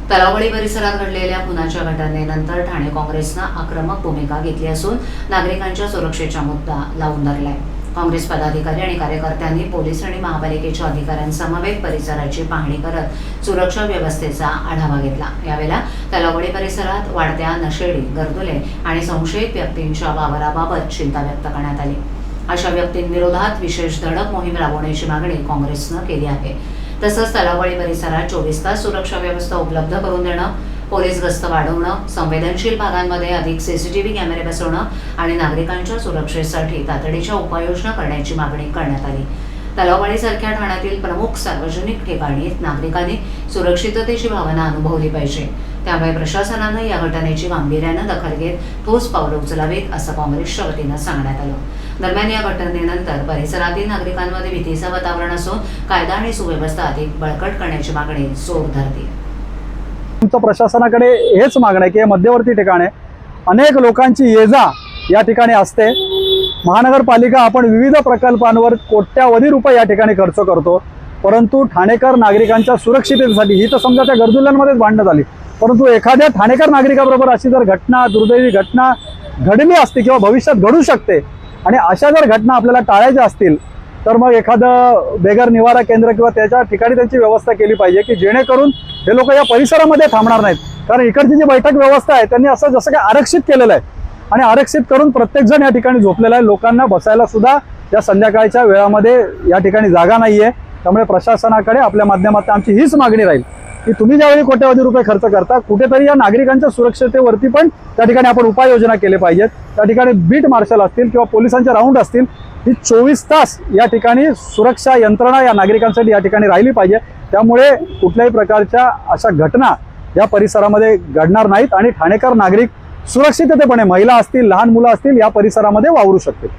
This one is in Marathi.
तलावडी परिसरात घडलेल्या खुनाच्या घटनेनंतर ठाणे काँग्रेसनं आक्रमक भूमिका घेतली असून नागरिकांच्या सुरक्षेचा मुद्दा लावून धरलाय। काँग्रेस पदाधिकारी आणि कार्यकर्त्यांनी पोलीस आणि महापालिकेच्या अधिकाऱ्यांसमवेत परिसराची पाहणी करत सुरक्षा व्यवस्थेचा आढावा घेतला। यावेळेला तलावडी परिसरात वाढत्या नशेडी, गर्दुले आणि संशयित व्यक्तींच्या वावराबाबत चिंता व्यक्त करण्यात आली। अशा व्यक्तींविरोधात विशेष धडक मोहीम राबवण्याची मागणी काँग्रेसनं केली आहे। तसंच तलावडी परिसरात 24 तास सुरक्षा व्यवस्था उपलब्ध करून देणं, पोलीस गस्त वाढवणं, संवेदनशील भागांमध्ये अधिक सीसीटीव्ही कॅमेरे बसवणं आणि नागरिकांच्या सुरक्षेसाठी तातडीच्या उपाययोजना करण्याची मागणी करण्यात आली। तलावडीसारख्या ठाण्यातील प्रमुख सार्वजनिक ठिकाणी नागरिकांनी सुरक्षिततेची भावना अनुभवली पाहिजे। त्यामुळे प्रशासनानं या घटनेची गांभीर्यानं दखल घेत ठोस पावलं उचलावीत असं काँग्रेसच्या वतीनं सांगण्यात आलं। दरम्यान या घटनेनंतर परिसरातील नागरिकांमध्ये भीतीचं वातावरण असून कायदा आणि सुव्यवस्था अधिक बळकट करण्याची मागणी जोर धरते। आमचं प्रशासनाकडे हेच मागणं आहे की मध्यवर्ती ठिकाणे अनेक लोकांची ये-जा या ठिकाणी असते। महानगरपालिका आपण विविध प्रकल्पांवर कोट्यावधी रुपये या ठिकाणी खर्च करतो, परंतु ठाणेकर नागरिकांच्या सुरक्षिततेसाठी ही तर समजा त्या गर्दुल्यांमध्येच भांडणं झाली, परंतु एखाद्या ठाणेकर नागरिकाबरोबर अशी जर घटना, दुर्दैवी घटना घडली असते किंवा भविष्यात घडू शकते आणि अशा जर घटना आपल्याला टाळायच्या असतील तर मग एखादं बेघर निवारा केंद्र किंवा त्याच्या ठिकाणी त्यांची व्यवस्था केली पाहिजे की जेणेकरून हे लोक या परिसरामध्ये थांबणार नाहीत। कारण इकडची जी बैठक व्यवस्था आहे त्यांनी असं जसं काही आरक्षित केलेलं आहे आणि आरक्षित करून प्रत्येकजण या ठिकाणी झोपलेला आहे। लोकांना बसायला सुद्धा या संध्याकाळच्या वेळामध्ये या ठिकाणी जागा नाही आहे। त्यामुळे प्रशासनाकडे आपल्या माध्यमातून आमची हीच मागणी राहील की तुम्ही ज्यावेळी कोट्यवधी रुपये खर्च करता, कुठेतरी या नागरिकांच्या सुरक्षिततेवरती पण त्या ठिकाणी आपण उपाययोजना केली पाहिजेत। त्या ठिकाणी बीट मार्शल असतील किंवा पोलिसांचे राऊंड असतील, ही 24 तास या ठिकाणी सुरक्षा यंत्रणा या नागरिकांसाठी या ठिकाणी राहिली पाहिजे। त्यामुळे कुठल्याही प्रकारच्या अशा घटना या परिसरामध्ये घडणार नाहीत आणि ठाणेकर नागरिक सुरक्षिततेपणे, महिला असतील, लहान मुलं असतील, या परिसरामध्ये वावरू शकतील।